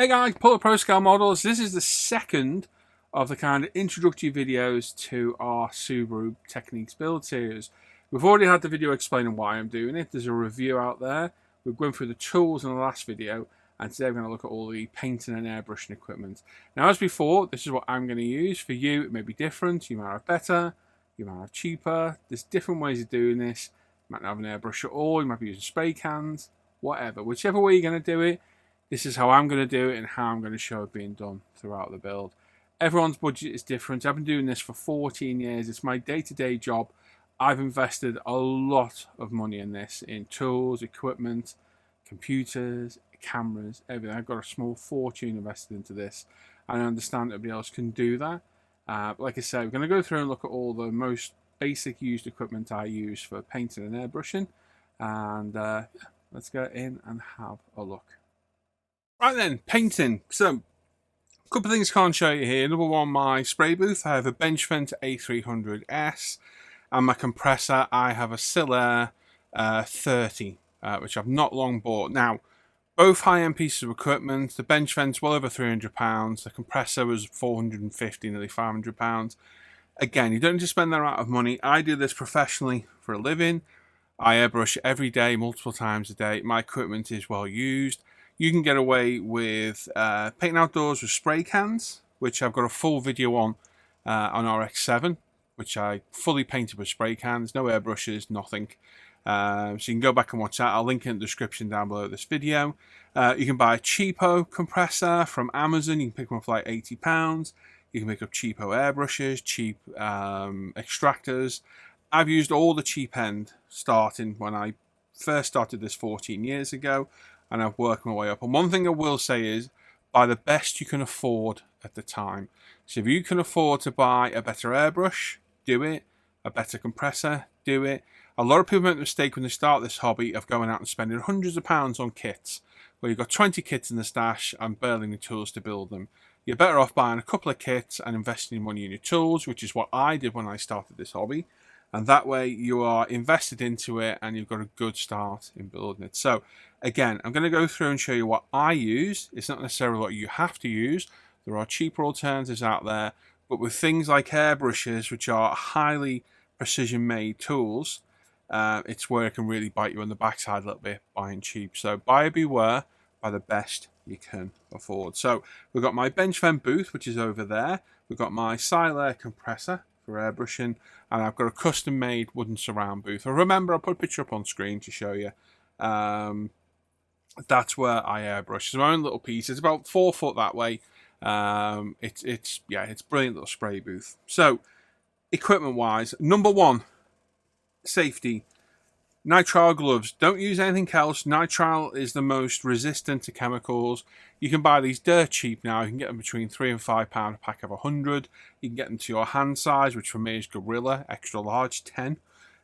Hey guys, Pull Pro Scale Models. This is the second of the kind of introductory videos to our Subaru Techniques build series. We've already had the video explaining why I'm doing it. There's a review out there. We've gone through the tools in the last video, and today we're going to look at all the painting and airbrushing equipment. Now, as before, this is what I'm going to use. For you, it may be different. You might have better, you might have cheaper. There's different ways of doing this. You might not have an airbrush at all. You might be using spray cans, whatever. Whichever way you're going to do it, this is how I'm going to do it and how I'm going to show it being done throughout the build. Everyone's budget is different. I've been doing this for 14 years. It's my day-to-day job. I've invested a lot of money in this, in tools, equipment, computers, cameras, everything. I've got a small fortune invested into this. And I understand that everybody else can do that. Like I said, we're going to go through and look at all the most basic used equipment I use for painting and airbrushing. And let's go in and have a look. Right then, painting. So, a couple of things I can't show you here. Number one, my spray booth. I have a Benchvent A300S, and my compressor, I have a Sillair 30, which I've not long bought. Now, both high-end pieces of equipment. The Benchvent's well over £300. The compressor was £450, nearly £500. Again, you don't need to spend that amount of money. I do this professionally for a living. I airbrush every day, multiple times a day. My equipment is well used. You can get away with painting outdoors with spray cans, which I've got a full video on RX-7, which I fully painted with spray cans, no airbrushes, nothing. So you can go back and watch that. I'll link it in the description down below this video. You can buy a cheapo compressor from Amazon. You can pick them up for like £80. You can pick up cheapo airbrushes, cheap extractors. I've used all the cheap end starting when I first started this 14 years ago. And I've worked my way up. And one thing I will say is, buy the best you can afford at the time. So if you can afford to buy a better airbrush, do it. A better compressor, do it. A lot of people make the mistake when they start this hobby of going out and spending hundreds of pounds on kits, where you've got 20 kits in the stash and barely any tools to build them. You're better off buying a couple of kits and investing money in your tools, which is what I did when I started this hobby. And that way you are invested into it and you've got a good start in building it. So again, I'm going to go through and show you what I use. It's not necessarily what you have to use. There are cheaper alternatives out there. But with things like airbrushes, which are highly precision made tools, it's where it can really bite you on the backside a little bit buying cheap. So buyer beware, buy the best you can afford. So we've got my Benchvent booth, which is over there. We've got my Sillair compressor for airbrushing, and I've got a custom made wooden surround booth. And remember, I'll put a picture up on screen to show you. That's where I airbrush. It's my own little piece. It's about 4 foot that way. It's brilliant little spray booth. So equipment wise, number one, safety. Nitrile gloves. Don't use anything else. Nitrile is the most resistant to chemicals. You can buy these dirt cheap now. You can get them between £3 and £5 a pack of 100. You can get them to your hand size, which for me is Gorilla, extra large, 10.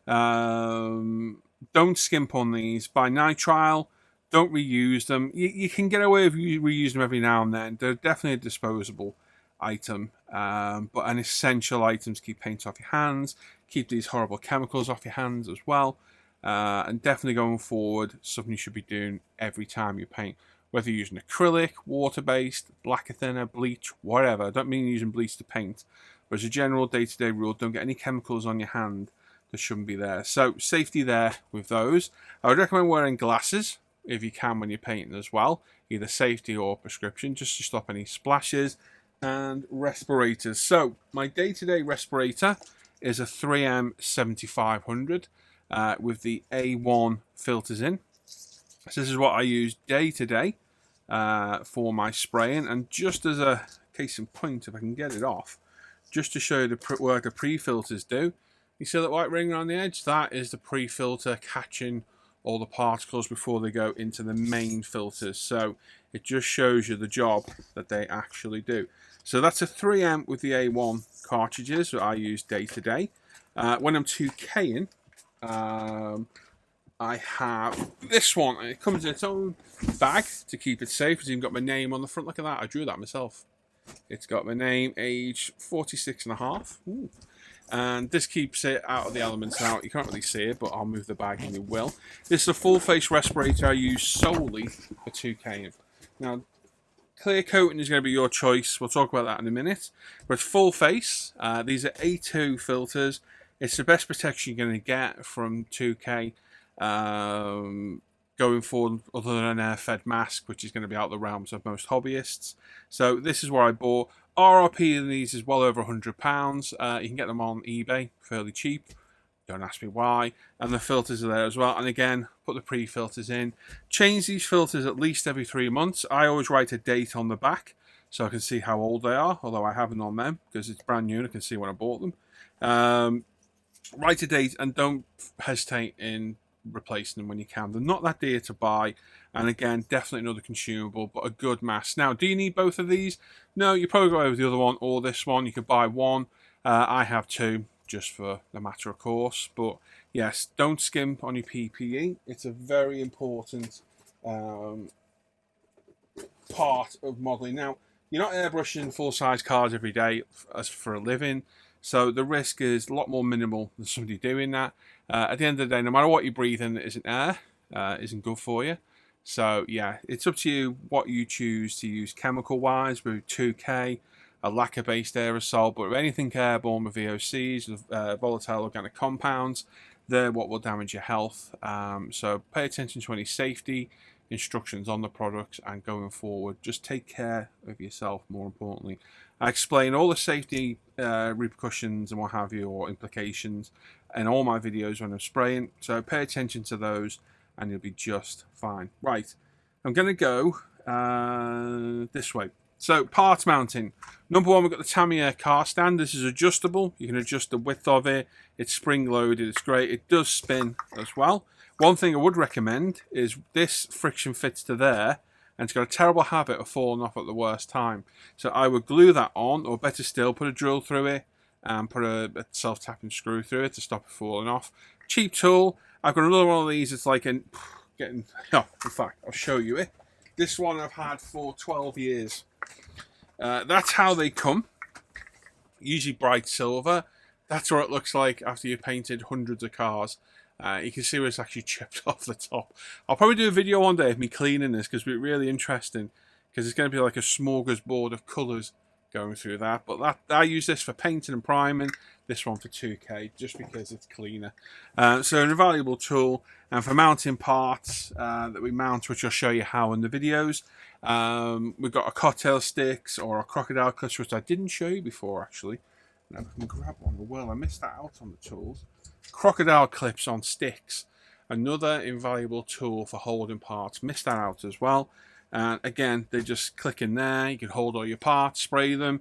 Don't skimp on these. Buy nitrile. Don't reuse them. You can get away with reusing them every now and then. They're definitely a disposable item, but an essential item to keep paint off your hands, keep these horrible chemicals off your hands as well. And definitely going forward, something you should be doing every time you paint. Whether you're using acrylic, water-based, lacquer thinner, bleach, whatever. I don't mean using bleach to paint. But as a general day-to-day rule, don't get any chemicals on your hand that shouldn't be there. So safety there with those. I would recommend wearing glasses if you can when you're painting as well. Either safety or prescription, just to stop any splashes. And respirators. So my day-to-day respirator is a 3M 7500. With the A1 filters in. So this is what I use day to day for my spraying. And just as a case in point, if I can get it off, just to show you the work the pre-filters do. You see that white ring around the edge? That is the pre-filter catching all the particles before they go into the main filters. So it just shows you the job that they actually do. So that's a 3M with the A1 cartridges that I use day to day. When I'm 2K'ing, I have this one, and it comes in its own bag to keep it safe. It's even got my name on the front. Look at that, I drew that myself. It's got my name, age 46.5. Ooh. And this keeps it out of the elements now. You can't really see it, but I'll move the bag and you will. This is a full face respirator I use solely for 2K. Now, clear coating is going to be your choice. We'll talk about that in a minute. But it's full face. These are A2 filters. It's the best protection you're going to get from 2K going forward, other than an air-fed mask, which is going to be out of the realms of most hobbyists. So this is what I bought. RRP in these is well over £100. You can get them on eBay fairly cheap. Don't ask me why. And the filters are there as well. And again, put the pre-filters in. Change these filters at least every 3 months. I always write a date on the back so I can see how old they are, although I haven't on them because it's brand new and I can see when I bought them. Write a date and don't hesitate in replacing them when you can. They're not that dear to buy, and again, definitely another consumable, but a good mask. Now, do you need both of these? No, you probably go over the other one or this one. You could buy one. I have two, just for the matter of course. But yes, don't skimp on your PPE. It's a very important part of modelling. Now, you're not airbrushing full-size cars every day as for a living, so the risk is a lot more minimal than somebody doing that. At the end of the day, no matter what you breathe in that isn't air, isn't good for you. So yeah, it's up to you what you choose to use chemical-wise with 2K, a lacquer-based aerosol, but with anything airborne with VOCs, with volatile organic compounds, they're what will damage your health. So pay attention to any safety instructions on the products, and going forward, just take care of yourself, more importantly. I explain all the safety repercussions and what have you, or implications, in all my videos when I'm spraying, so pay attention to those and you'll be just fine. Right, I'm going to go this way. So, parts mounting. Number one, we've got the Tamiya car stand. This is adjustable. You can adjust the width of it. It's spring-loaded. It's great. It does spin as well. One thing I would recommend is this friction fits to there, and it's got a terrible habit of falling off at the worst time. So I would glue that on, or better still, put a drill through it and put a self-tapping screw through it to stop it falling off. Cheap tool. I've got another one of these. It's like in fact, I'll show you it. This one I've had for 12 years. That's how they come. Usually bright silver. That's what it looks like after you've painted hundreds of cars. You can see where it's actually chipped off the top. I'll probably do a video one day of me cleaning this, because it'll be really interesting, because it's going to be like a smorgasbord of colours going through that. But I use this for painting and priming, this one for 2K, just because it's cleaner. So an invaluable tool. And for mounting parts that we mount, which I'll show you how in the videos, we've got a cocktail sticks or a crocodile clips, which I didn't show you before actually. Now I can grab one. Well, I missed that out on the tools. Crocodile clips on sticks, another invaluable tool for holding parts. Missed that out as well. And again, they just click in there. You can hold all your parts, spray them.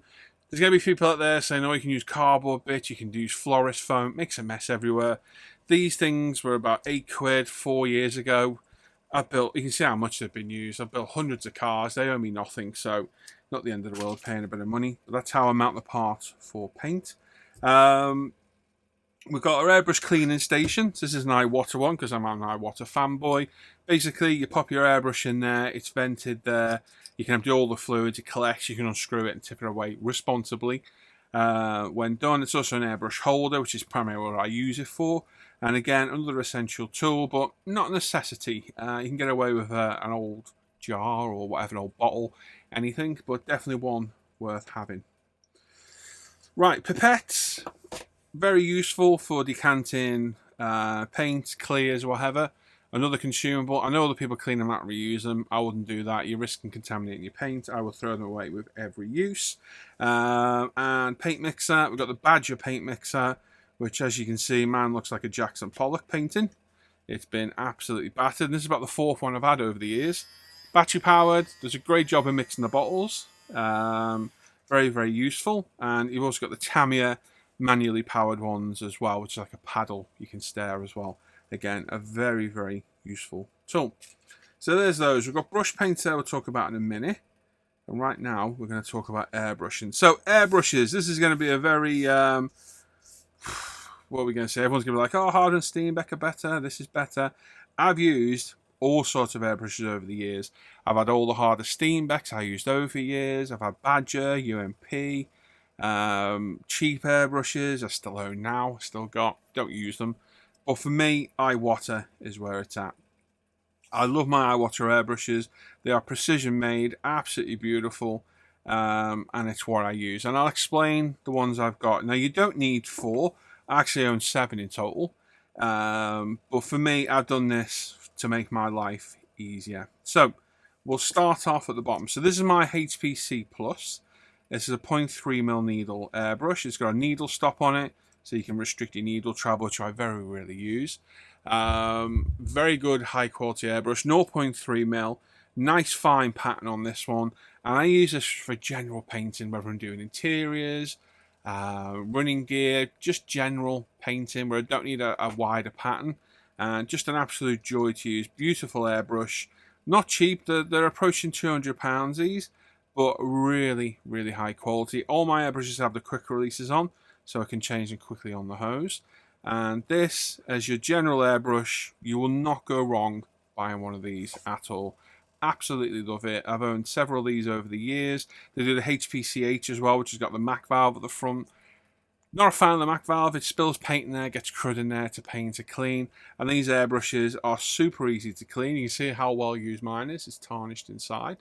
There's going to be people out there saying, oh, you can use cardboard bits, you can use florist foam. Makes a mess everywhere. These things were about £8 4 years ago. I built, you can see how much they've been used. I've built hundreds of cars. They owe me nothing, so not the end of the world paying a bit of money. But that's how I mount the part for paint. We've got our airbrush cleaning station. So this is an iWater one, because I'm an iWater fanboy. Basically, you pop your airbrush in there. It's vented there. You can empty all the fluids. It collects. You can unscrew it and tip it away responsibly. When done, it's also an airbrush holder, which is primarily what I use it for. And again, another essential tool, but not a necessity. You can get away with an old jar or whatever, an old bottle, anything, but definitely one worth having. Right, pipettes. Very useful for decanting paint, clears, whatever. Another consumable. I know other people clean them out and reuse them. I wouldn't do that. You risk contaminating your paint. I would throw them away with every use. And paint mixer. We've got the Badger paint mixer, which, as you can see, man, looks like a Jackson Pollock painting. It's been absolutely battered. And this is about the fourth one I've had over the years. Battery powered. Does a great job of mixing the bottles. Very, very useful. And you've also got the Tamiya manually powered ones as well, which is like a paddle you can steer as well. Again, a very, very useful tool. So there's those. We've got brush paints there we'll talk about in a minute. And right now, we're going to talk about airbrushing. So airbrushes, this is going to be a very, what are we going to say? Everyone's going to be like, oh, Hard and Steenbeck are better, this is better. I've used all sorts of airbrushes over the years. I've had all the Hard and Steenbecks I used over years. I've had Badger, UMP, cheap airbrushes I still own now, still got, don't use them. But for me, iWater is where it's at. I love my Iwatta airbrushes. They are precision made, absolutely beautiful, and it's what I use. And I'll explain the ones I've got. Now, you don't need 4. I actually own 7 in total. But for me, I've done this to make my life easier. So we'll start off at the bottom. So this is my HPC Plus. This is a 0.3mm needle airbrush. It's got a needle stop on it, so you can restrict your needle travel, which I very rarely use. Very good high quality airbrush, 0.3mm, nice fine pattern on this one, and I use this for general painting, whether I'm doing interiors, running gear, just general painting where I don't need a wider pattern, and just an absolute joy to use. Beautiful airbrush, not cheap, they're approaching £200 these, but really, really high quality. All my airbrushes have the quick releases on, so I can change them quickly on the hose. And this, as your general airbrush, you will not go wrong buying one of these at all. Absolutely love it. I've owned several of these over the years. They do the HPCH as well, which has got the MAC valve at the front. Not a fan of the MAC valve. It spills paint in there, gets crud in there to paint to clean. And these airbrushes are super easy to clean. You can see how well used mine is. It's tarnished inside.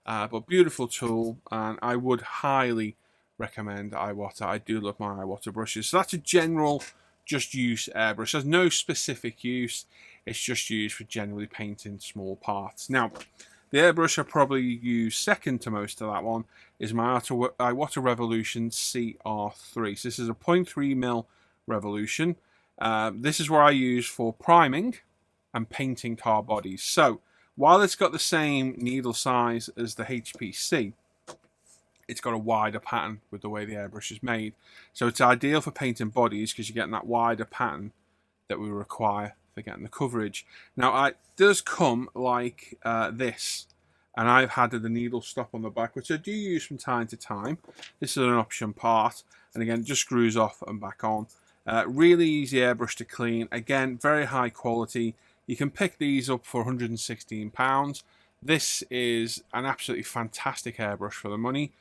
But beautiful tool, and I would highly recommend Iwatta. I do love my Iwatta brushes. So that's a general just use airbrush. There's no specific use. It's just used for generally painting small parts. Now, the airbrush I probably use second to most of that one is my Iwatta Revolution CR3. So this is a 0.3mm Revolution. This is what I use for priming and painting car bodies. So while it's got the same needle size as the HPC, it's got a wider pattern with the way the airbrush is made. So it's ideal for painting bodies because you're getting that wider pattern that we require for getting the coverage. Now, it does come like this, and I've had the needle stop on the back, which I do use from time to time. This is an option part, and again, it just screws off and back on. Really easy airbrush to clean. Again, very high quality. You can pick these up for £116. This is an absolutely fantastic airbrush for the money.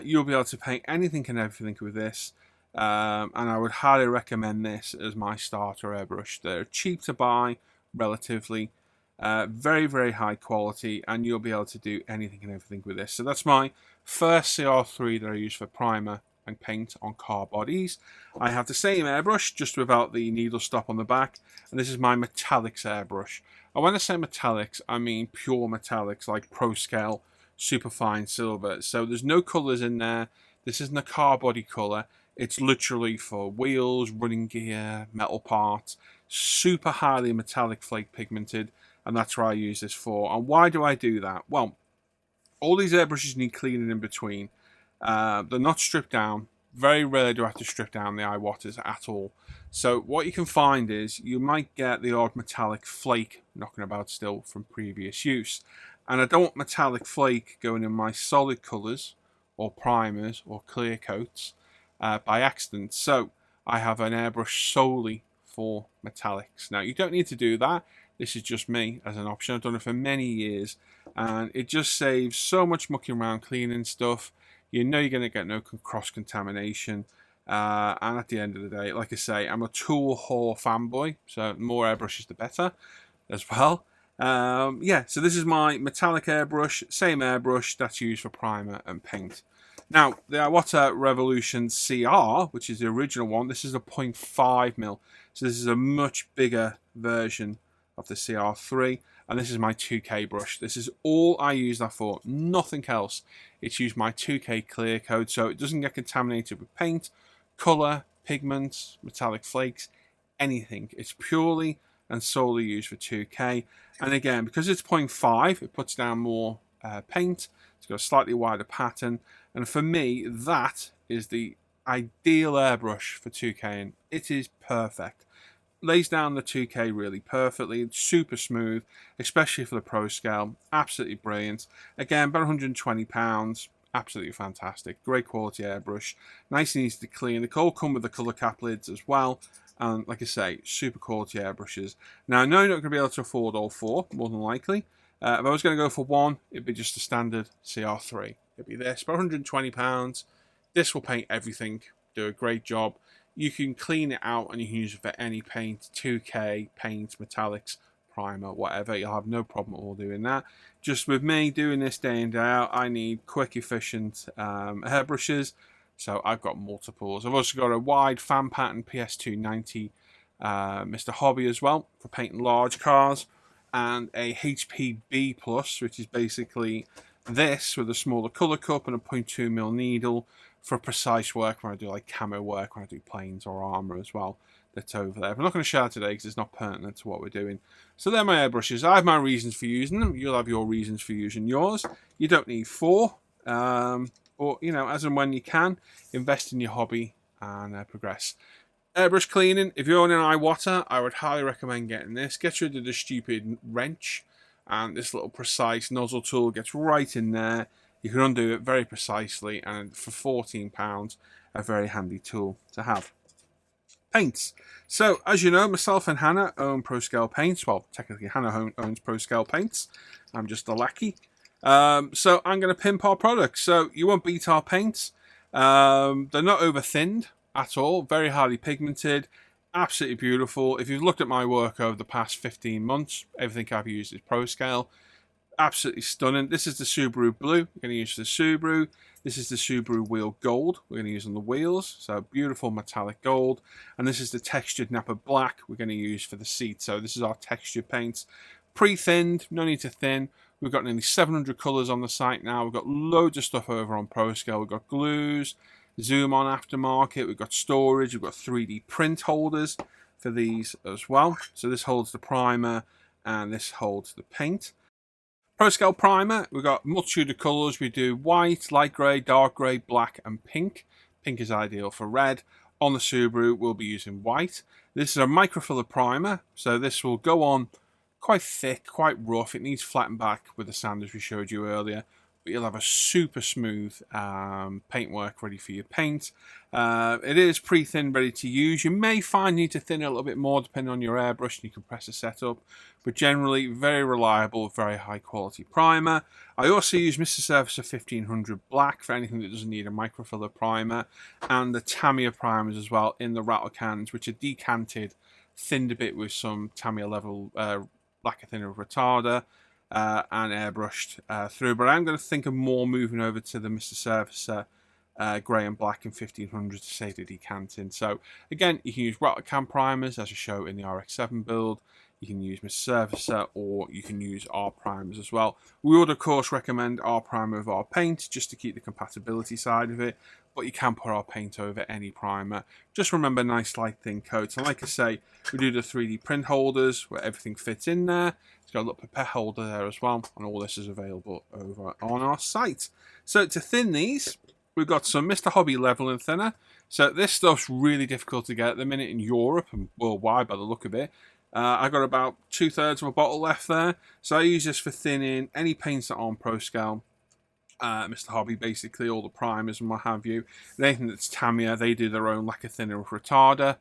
You'll be able to paint anything and everything with this, and I would highly recommend this as my starter airbrush. They're cheap to buy, relatively, very, very high quality, and you'll be able to do anything and everything with this. So that's my first CR3 that I use for primer and paint on car bodies. I have the same airbrush, just without the needle stop on the back, and this is my metallics airbrush. And when I say metallics, I mean pure metallics, like Pro Scale, superfine silver. So there's no colours in there. This isn't a car body colour. It's literally for wheels, running gear, metal parts. Super highly metallic flake pigmented, and that's what I use this for. And why do I do that? Well, all these airbrushes need cleaning in between. They're not stripped down. Very rarely do I have to strip down the Iwattas at all. So what you can find is you might get the odd metallic flake knocking about still from previous use. And I don't want metallic flake going in my solid colours or primers or clear coats by accident. So I have an airbrush solely for metallics. Now, you don't need to do that. This is just me as an option. I've done it for many years, and it just saves so much mucking around cleaning stuff. You know you're going to get no cross-contamination. And at the end of the day, like I say, I'm a tool whore fanboy, so more airbrushes the better as well. Yeah, so this is my metallic airbrush, same airbrush that's used for primer and paint. Now, the Iwatta Revolution CR, which is the original one, this is a 0.5mm. So this is a much bigger version of the CR3, and this is my 2K brush. This is all I use that for, nothing else. It's used my 2K clear coat, so it doesn't get contaminated with paint, colour, pigments, metallic flakes, anything. It's purely and solely used for 2K. And again, because it's 0.5, it puts down more paint. It's got a slightly wider pattern. And for me, that is the ideal airbrush for 2K. And it is perfect. Lays down the 2K really perfectly. It's super smooth, especially for the Pro Scale. Absolutely brilliant. Again, about £120. Absolutely fantastic. Great quality airbrush. Nice and easy to clean. They all come with the colour cap lids as well. And like I say, super quality airbrushes. Now, I know you're not going to be able to afford all 4, more than likely. If I was going to go for one, it'd be just a standard CR3. It'd be this, about £120. This will paint everything, do a great job. You can clean it out and you can use it for any paint, 2K, paint, metallics, primer, whatever. You'll have no problem at all doing that. Just with me doing this day in, day out, I need quick, efficient airbrushes. So I've got multiples. I've also got a wide fan pattern PS290 Mr. Hobby as well for painting large cars, and a HPB Plus, which is basically this with a smaller colour cup and a 0.2mm needle for precise work when I do like camo work, when I do planes or armour as well. That's over there. But I'm not going to show it today because it's not pertinent to what we're doing. So they're my airbrushes. I have my reasons for using them. You'll have your reasons for using yours. You don't need 4. Or, you know, as and when you can, invest in your hobby and progress. Airbrush cleaning. If you're on an Iwata, I would highly recommend getting this. Get rid of the stupid wrench, and this little precise nozzle tool gets right in there. You can undo it very precisely, and for £14, a very handy tool to have. Paints. So, as you know, myself and Hannah own Pro Scale Paints. Well, technically Hannah owns Pro Scale Paints. I'm just a lackey. So I'm going to pimp our products. So you won't beat our paints. They're not over thinned at all. Very highly pigmented. Absolutely beautiful. If you've looked at my work over the past 15 months, everything I've used is Pro Scale. Absolutely stunning. This is the Subaru Blue. We're going to use for the Subaru. This is the Subaru Wheel Gold. We're going to use on the wheels. So beautiful metallic gold. And this is the textured Napa Black we're going to use for the seat. So this is our textured paints. Pre-thinned. No need to thin. We've got nearly 700 colours on the site now. We've got loads of stuff over on Pro Scale. We've got glues, zoom on aftermarket. We've got storage. We've got 3D print holders for these as well. So this holds the primer and this holds the paint. Pro Scale primer. We've got multitude of colours. We do white, light grey, dark grey, black and pink. Pink is ideal for red. On the Subaru, we'll be using white. This is a microfiller primer. So this will go on quite thick, quite rough. It needs flattened back with the sanders we showed you earlier, but you'll have a super smooth paintwork ready for your paint. It is pre-thinned, ready to use. You may find you need to thin it a little bit more depending on your airbrush and your compressor setup, but generally very reliable, very high quality primer. I also use Mr. Surfacer 1500 Black for anything that doesn't need a microfiller primer, and the Tamiya primers as well in the rattle cans, which are decanted, thinned a bit with some Tamiya level lacquer thinner retarder and airbrushed through. But I'm going to think of more moving over to the Mr. Surfacer grey and black in 1500 to save the decanting. So again, you can use rattle can primers as I show in the RX-7 build. You can use Mr. Surfacer, or you can use our primers as well. We would of course recommend our primer of our paint just to keep the compatibility side of it, but you can put our paint over any primer. Just remember, nice light thin coats. And like I say, we do the 3D print holders where everything fits in there. It's got a little pipette holder there as well, and all this is available over on our site. So to thin these, we've got some Mr. Hobby leveling thinner. So this stuff's really difficult to get at the minute in Europe and worldwide by the look of it. I got about 2/3 of a bottle left there. So I use this for thinning any paints that are on Pro Scale. Mr. Hobby, basically all the primers and what have you. And anything that's Tamiya, they do their own lacquer thinner with retarder.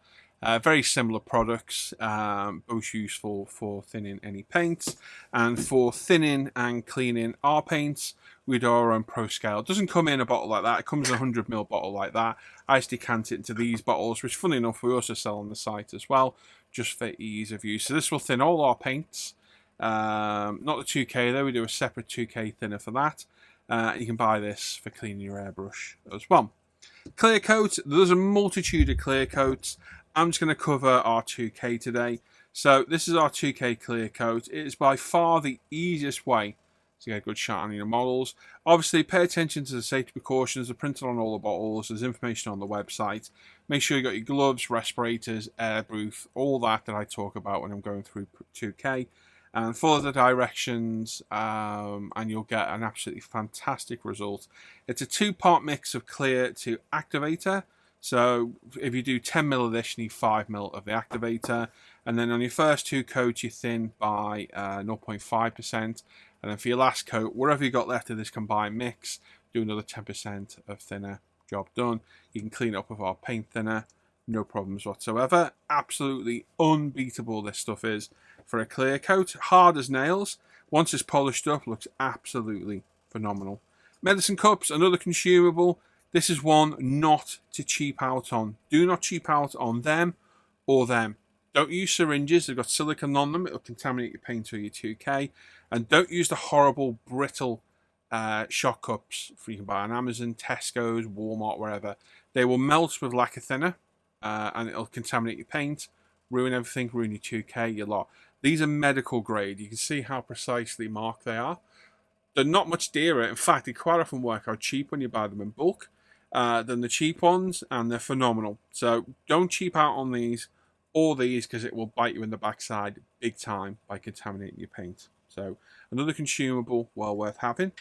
Very similar products, both useful for thinning any paints. And for thinning and cleaning our paints, we do our own Pro Scale. It doesn't come in a bottle like that. It comes in a 100ml bottle like that. I just decant it into these bottles, which funny enough we also sell on the site as well, just for ease of use. So this will thin all our paints. Not the 2K though, we do a separate 2K thinner for that. You can buy this for cleaning your airbrush as well. Clear coat, there's a multitude of clear coats. I'm just going to cover our 2K today. So this is our 2K clear coat. It is by far the easiest way to get a good shot on your models. Obviously, pay attention to the safety precautions. They're printed on all the bottles. There's information on the website. Make sure you got your gloves, respirators, airproof, all that I talk about when I'm going through 2K. And follow the directions and you'll get an absolutely fantastic result. It's a 2-part mix of clear to activator. So if you do 10ml of this, you need 5ml of the activator. And then on your first 2 coats, you thin by 0.5%. And then for your last coat, whatever you got left of this combined mix, do another 10% of thinner. Job done. You can clean it up with our paint thinner. No problems whatsoever. Absolutely unbeatable this stuff is for a clear coat. Hard as nails. Once it's polished up, looks absolutely phenomenal. Medicine cups, another consumable. This is one not to cheap out on. Do not cheap out on them or them. Don't use syringes, they've got silicone on them, it'll contaminate your paint or your 2K. And don't use the horrible, brittle shot cups you can buy on Amazon, Tesco's, Walmart, wherever. They will melt with lacquer thinner, and it'll contaminate your paint, ruin everything, ruin your 2K, your lot. These are medical grade. You can see how precisely marked they are. They're not much dearer. In fact, they quite often work out cheap when you buy them in bulk than the cheap ones, and they're phenomenal. So don't cheap out on these or these, because it will bite you in the backside big time by contaminating your paint. So another consumable well worth having.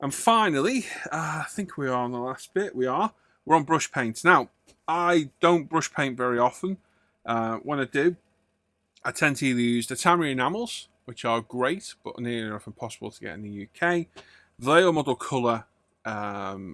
And finally, I think we are on the last bit. We're on brush paints. Now, I don't brush paint very often. When I do, I tend to either use the Tamiya enamels, which are great, but nearly enough impossible to get in the UK. Vallejo Model Colour,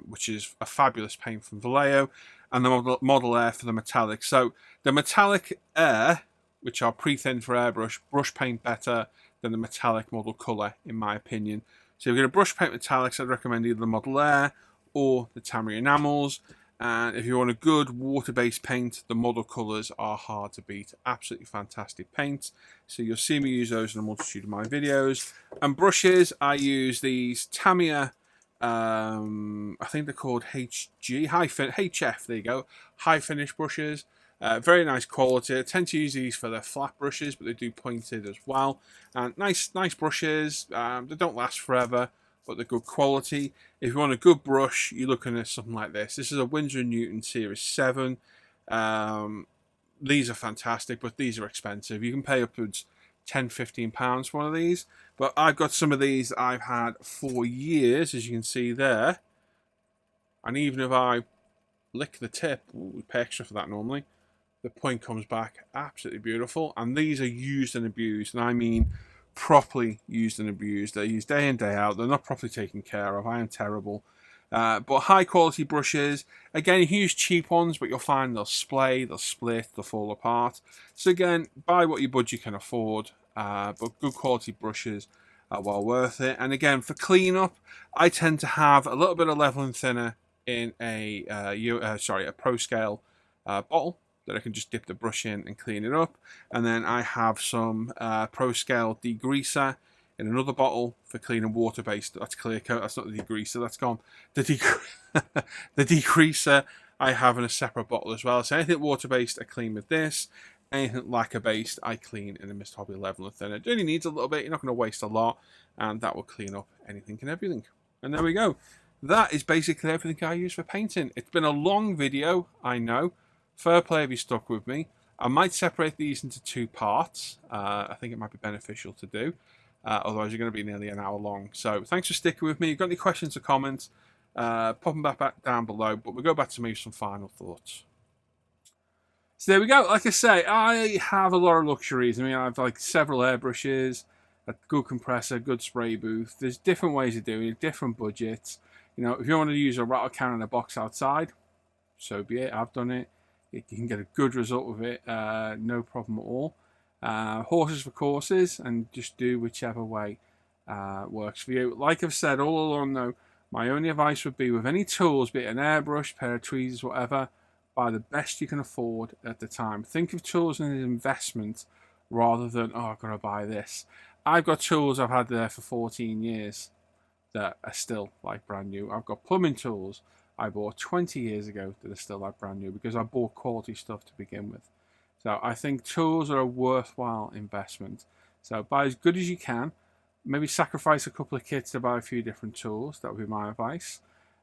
which is a fabulous paint from Vallejo, and the Model Air for the metallic. So the metallic Air, which are pre-thinned for airbrush, brush paint better than the metallic Model Colour, in my opinion. So if you're going to brush paint metallics, I'd recommend either the Model Air or the Tamiya enamels. And if you want a good water-based paint, the Model Colours are hard to beat. Absolutely fantastic paint. So you'll see me use those in a multitude of my videos. And brushes, I use these Tamiya, I think they're called HF, there you go, high finish brushes. Very nice quality. I tend to use these for their flat brushes, but they do pointed as well. And nice brushes. They don't last forever, but they're good quality. If you want a good brush, you're looking at something like this. This is a Winsor & Newton Series 7. These are fantastic, but these are expensive. You can pay upwards £10–15 for one of these. But I've got some of these I've had for years, as you can see there. And even if I lick the tip, we pay extra for that normally, the point comes back absolutely beautiful. And these are used and abused, and I mean properly used and abused. They're used day in, day out. They're not properly taken care of. I am terrible. But high quality brushes, again, you can use cheap ones, but you'll find they'll splay, they'll split, they'll fall apart. So again, buy what your budget can afford, but good quality brushes are well worth it. And again, for cleanup, I tend to have a little bit of leveling thinner in a Pro Scale bottle that I can just dip the brush in and clean it up. And then I have some Pro Scale degreaser in another bottle for cleaning water-based. That's clear coat. That's not the degreaser. That's gone. The degreaser I have in a separate bottle as well. So anything water-based, I clean with this. Anything lacquer-based, I clean in a Mr. Hobby leveler thinner. It only needs a little bit. You're not going to waste a lot, and that will clean up anything and everything. And there we go. That is basically everything I use for painting. It's been a long video, I know. Fair play if you stuck with me. I might separate these into two parts. I think it might be beneficial to do. Otherwise, you're going to be nearly an hour long. So thanks for sticking with me. If you've got any questions or comments, pop them back down below. But we'll go back to me with some final thoughts. So there we go. Like I say, I have a lot of luxuries. I mean, I have like several airbrushes, a good compressor, good spray booth. There's different ways of doing it, different budgets. You know, if you want to use a rattle can in a box outside, so be it. I've done it. You can get a good result with it, no problem at all. Horses for courses, and just do whichever way works for you. Like I've said all along though, my only advice would be with any tools, be it an airbrush, pair of tweezers, whatever, buy the best you can afford at the time. Think of tools as an investment rather than, oh, I've got to buy this. I've got tools I've had there for 14 years that are still like brand new. I've got plumbing tools I bought 20 years ago that are still like brand new because I bought quality stuff to begin with. So I think tools are a worthwhile investment. So buy as good as you can. Maybe sacrifice a couple of kits to buy a few different tools. That would be my advice.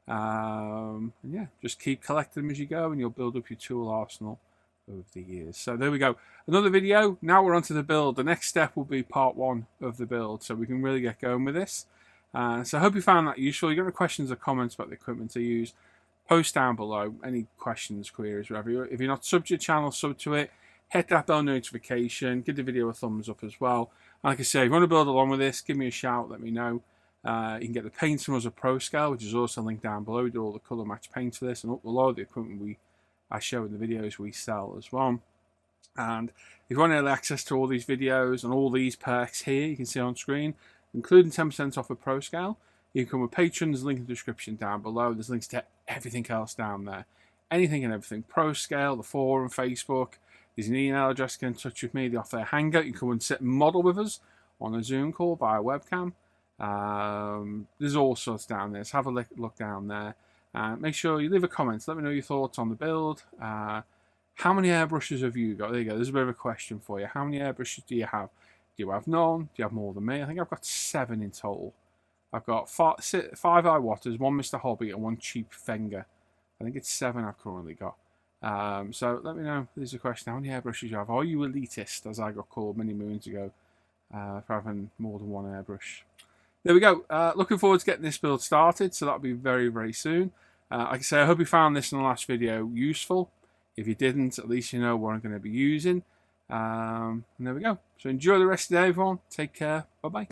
And yeah, just keep collecting them as you go and you'll build up your tool arsenal over the years. So there we go. Another video. Now we're on to the build. The next step will be part 1 of the build. So we can really get going with this. So I hope you found that useful. If you've got any questions or comments about the equipment I use, post down below. Any questions, queries, whatever. If you're not sub to your channel, sub to it. Hit that bell notification. Give the video a thumbs up as well. And like I say, if you want to build along with this, give me a shout. Let me know. You can get the paints from us at Pro Scale, which is also linked down below. We do all the colour match paints for this, and a lot of the equipment I show in the videos we sell as well. And if you want early access to all these videos and all these perks here, you can see on screen, including 10% off of Pro Scale. You can come with Patreon. There's a link in the description down below. There's links to everything else down there. Anything and everything. Pro Scale, the forum, Facebook, There's an email address to get in touch with me. They offer a hangout. You can come and sit and model with us on a Zoom call via webcam. There's all sorts down there. So have a look down there. Make sure you leave a comment. Let me know your thoughts on the build. How many airbrushes have you got? There you go. There's a bit of a question for you. How many airbrushes do you have? Do you have none? Do you have more than me? I think I've got 7 in total. I've got 5 Iwaters, 1 Mr. Hobby, and 1 cheap Fenger. I think it's 7 I've currently got. So let me know. There's a question. How many airbrushes you have? Are you elitist, as I got called many moons ago, for having more than 1 airbrush? There we go. Looking forward to getting this build started. So that'll be very, very soon. Like I say, I hope you found this in the last video useful. If you didn't, at least you know what I'm going to be using. And there we go. So enjoy the rest of the day, everyone. Take care. Bye-bye.